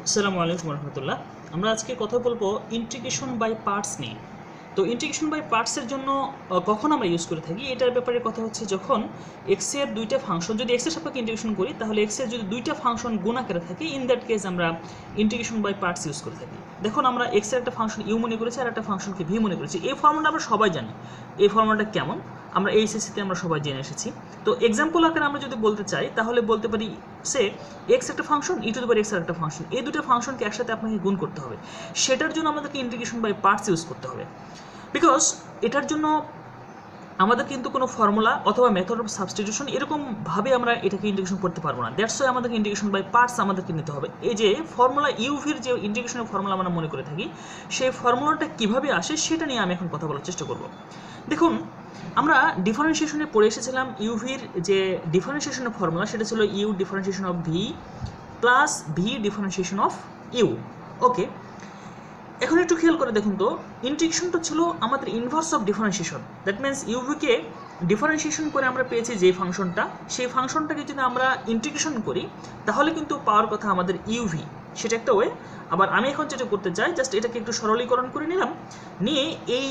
আসসালামু আলাইকুম রহমতুল্লাহ। আমরা আজকে কথা বলবো ইন্টিগ্রেশন বাই পার্টস নিয়ে। তো ইন্টিগ্রেশন বাই পার্টসের জন্য কখন আমরা ইউজ করে থাকি এটার ব্যাপারে কথা হচ্ছে, যখন এক্সের দুইটা ফাংশন, যদি এক্সের সাপেক্ষে ইন্টিগ্রেশন করি তাহলে এক্সের যদি দুইটা ফাংশন গুণ আকারে থাকে, ইন দ্যাট কেস আমরা ইন্টিগ্রেশন বাই পার্টস ইউজ করে থাকি। দেখুন, আমরা এক্সের একটা ফাংশন ইউ মনে করেছি আর একটা ফাংশনকে ভি মনে করেছি। এই ফর্মুলাটা আমরা সবাই জানি। এই ফর্মুলাটা কেমন আমরা এইচএসসিতে আমরা সবাই জেনে এসেছি। তো এক্সাম্পল আকারে আমরা যদি বলতে চাই তাহলে বলতে পারি, সে এক্স একটা function, e to the power x আর একটা ফাংশন, এই দুটো ফাংশনকে একসাথে আপনাকে গুণ করতে হবে। সেটার জন্য আমাদেরকে ইন্টিগ্রেশন বাই পার্টস ইউজ করতে হবে। বিকজ এটার জন্য আমাদের কিন্তু কোনো ফর্মুলা অথবা মেথড অফ সাবস্টিটিউশন এরকমভাবে আমরা এটাকে ইন্টিগ্রেশন করতে পারবো না। দ্যাটস ওয়াই আমাদেরকে ইন্টিগ্রেশন বাই পার্টস আমাদেরকে নিতে হবে। এই যে ফর্মুলা ইউভির যে ইন্টিগ্রেশনের ফর্মুলা আমরা মনে করে থাকি, সেই ফর্মুলাটা কীভাবে আসে সেটা নিয়ে আমি এখন কথা বলার চেষ্টা করব। দেখুন, আমরা ডিফারেন্সিয়েশনে পড়ে এসেছিলাম ইউভির যে ডিফারেন্সিয়েশনের ফর্মুলা, সেটা ছিল u differentiation of v plus v differentiation of u. Okay, এখন একটু খেয়াল করে দেখুন তো, ইন্টিগ্রেশনটা ছিল আমাদের inverse of differentiation. That means ইউভিকে ডিফারেন্সিয়েশন করে আমরা পেয়েছি যে ফাংশনটা, সেই ফাংশনটাকে যদি আমরা ইন্টিগ্রেশন করি তাহলে কিন্তু পাওয়ার কথা আমাদের ইউভি। সেটা একটা ওয়ে। আবার আমি এখন যেটা করতে চাই, জাস্ট এটাকে একটু সরলীকরণ করে নিলাম, নিয়ে এই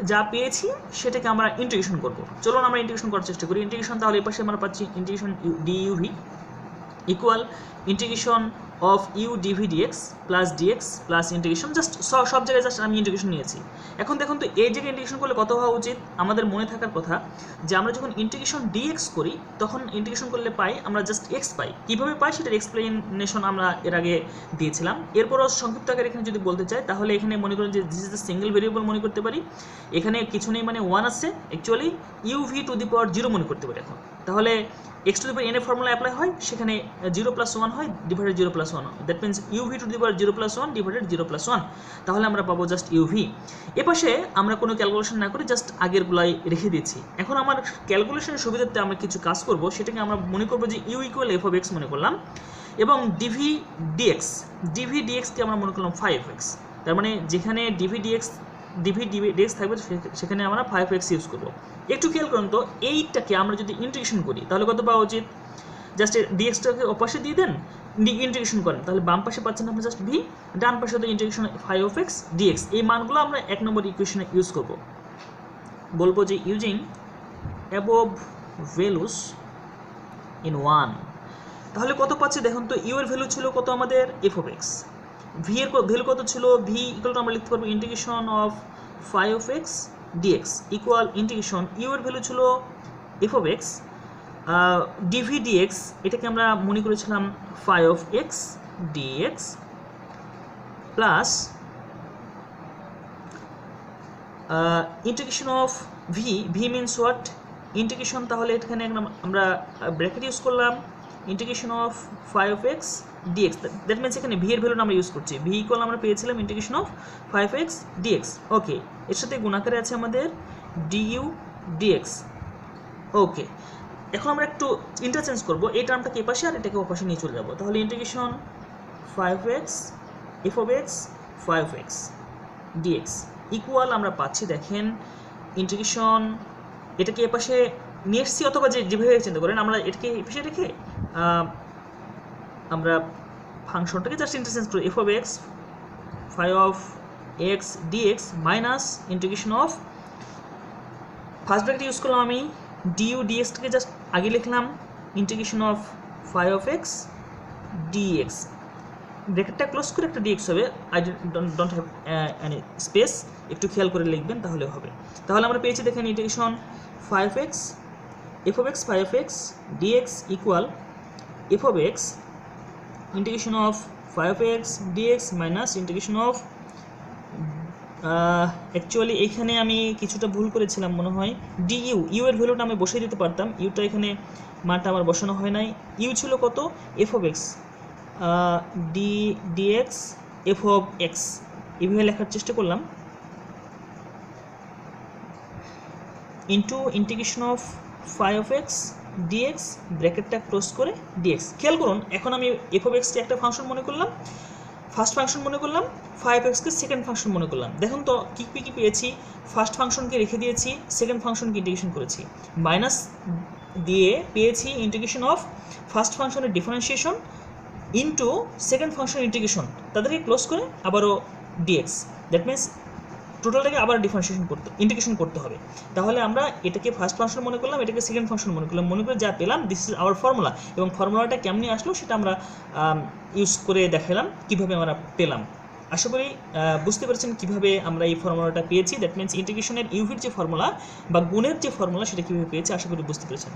যা পেয়েছি সেটাকে আমরা ইন্টিগ্রেশন করব। চলুন আমরা ইন্টিগ্রেশন করার চেষ্টা করি। ইন্টিগ্রেশন তাহলে এই পাশে আমরা পাচ্ছি integration d u v equal integration of u d v d x plus d x plus integration, just সব জায়গায় জাস্ট আমি ইন্টিগ্রেশন নিয়েছি। এখন দেখুন তো, এই জায়গায় ইন্টিগ্রেশন করলে কত হওয়া উচিত? আমাদের মনে থাকার কথা যে আমরা যখন ইন্টিগ্রেশন ডিএক্স করি তখন ইন্টিগ্রেশন করলে পাই আমরা জাস্ট এক্স পাই। কীভাবে পাই সেটার এক্সপ্লেনেশন আমরা এর আগে দিয়েছিলাম। এরপরও সংক্ষিপ্ত আকারে এখানে যদি বলতে চাই তাহলে এখানে মনে করেন যে this is the single variable মনে করতে পারি। এখানে কিছু নেই, মানে ওয়ান আছে, অ্যাকচুয়ালি ইউভি টু দি পাওয়ার 0 মনে করতে পারি। এখন তাহলে x two the power N এর ফর্মুলা অ্যাপ্লাই হয়, সেখানে 0 + 1 হয় divided 0 + 1, that means UV two the power 0 + 1 divided 0 + 1, তাহলে আমরা পাবো জাস্ট ইউভি। এপাশে আমরা কোনো ক্যালকুলেশন না করে জাস্ট আগেরগুলাই রেখে দিচ্ছি। এখন আমার ক্যালকুলেশনের সুবিধাতে আমরা কিছু কাজ করব, সেটাকে আমরা মনে করবো যে u equal f of x মনে করলাম, এবং ডিভি ডিএক্সকে আমরা মনে করলাম 5x। তার মানে যেখানে ডিভি ডিএক্স থাকবে সেখানে আমরা 5x ইউজ করবো। একটু খেয়াল করুন তো, এইটাকে আমরা যদি ইন্টিগ্রেশন করি তাহলে কত পাওয়া উচিত? জাস্ট ডিএক্সটাকে ওপাশে দিয়ে দেন, ইন্টিগ্রেশন করেন, তাহলে বাম পাশে পাচ্ছেন আপনি জাস্ট ভি, ডান পাশে তো ইন্টিগ্রেশন 5x ডিএক্স। এই মানগুলো আমরা 1 নম্বর ইকুয়েশনে ইউজ করব। বলবো যে ইউজিং অ্যাবভ ভ্যালুস ইন 1, তাহলে কত পাচ্ছি দেখুন তো। ইউ এর ভ্যালু ছিল কত আমাদের? F of x. ভি এর ভ্যালু কত ছিল? ভি ইকুয়াল টু আমরা লিখতে পারবো integration of 5x dx equal integration, u এর ভ্যালু ছিল f of x, dv dx এটাকে আমরা মনে করেছিলাম 5x dx plus integration of v means what? Integration, তাহলে এখানে আমরা ব্র্যাকেট ইউজ করলাম integration of 5x dx, that means এখানে ভি এর ভ্যালুটা আমরা ইউজ করছি। ভি ইকুয়াল আমরা পেয়েছিলাম ইন্টিগ্রেশন অফ 5x ডিএক্স। ওকে, এর সাথে গুণাকারে আছে আমাদের ডিইউ ডিএক্স। ওকে, এখন আমরা একটু ইন্টারচেঞ্জ করবো, এই টার্মটাকে এ পাশে আর এটাকে ও পাশে নিয়ে চলে যাবো। তাহলে integration 5x f of x 5x dx equal আমরা পাচ্ছি, দেখেন ইন্টিগ্রেশন, এটাকে এ পাশে নিয়ে এসছি, অথবা যেভাবে চিন্তা করেন আমরা এটাকে এ পাশে রেখে আমরা ফাংশনটাকে জাস্ট ইন্টারচেঞ্জ করি, f of x 5x dx minus integration of, first bracket use করলাম আমি, ডিইউ ডিএক্সটাকে জাস্ট আগে লিখলাম ইন্টিগ্রেশন অফ 5x ডিএক্স, ব্র্যাকেটটা ক্লোজ করে একটা ডিএক্স হবে, I don't have any space, একটু খেয়াল করে লিখবেন তাহলে হবে। তাহলে আমরা পেয়েছি দেখেন integration 5x f of x 5x dx equal f of x integration of 5x dx minus integration of, actually এখানে আমি কিছুটা ভুল করেছিলাম মনে হয়, ইউ এর ভ্যালুটা আমি বসিয়ে দিতে পারতাম, ইউটা এখানে মানটা আমার বসানো হয় নাই। ইউ ছিল কত? F of x d x f of x, এইভাবে লেখার চেষ্টা করলাম, into integration of 5x d x, ব্র্যাকেটটা ক্লোজ করে ডিএক্স। খেয়াল করুন, এখন আমি এফ অফ এক্সকে একটা ফাংশন মনে করলাম, ফার্স্ট ফাংশন মনে করলাম, 5xকে সেকেন্ড ফাংশন মনে করলাম। দেখুন তো কী পেয়েছি, ফার্স্ট ফাংশনকে রেখে দিয়েছি, সেকেন্ড ফাংশনকে ইন্টিগ্রেশন করেছি, মাইনাস দিয়ে পেয়েছি ইন্টিগ্রেশন অফ ফার্স্ট ফাংশনের differentiation into second function integration, তাদেরকে ক্লোজ করে আবারও ডিএক্স, দ্যাট মিনস টোটালটাকে আবার ইন্টিগ্রেশন করতে হবে। তাহলে আমরা এটাকে ফার্স্ট ফাংশন মনে করলাম, এটাকে সেকেন্ড ফাংশন মনে করলাম, মনে করে যা পেলাম দিস ইজ আওয়ার ফর্মুলা, এবং ফর্মুলাটা কেমনি আসলো সেটা আমরা ইউজ করে দেখালাম কীভাবে আমরা পেলাম। আশা করি বুঝতে পেরেছেন কীভাবে আমরা এই ফর্মুলাটা পেয়েছি, দ্যাট মিনস ইন্টিগ্রেশনের ইউভির যে ফর্মুলা বা গুণের যে ফর্মুলা সেটা কীভাবে পেয়েছি, আশা করি বুঝতে পেরেছেন।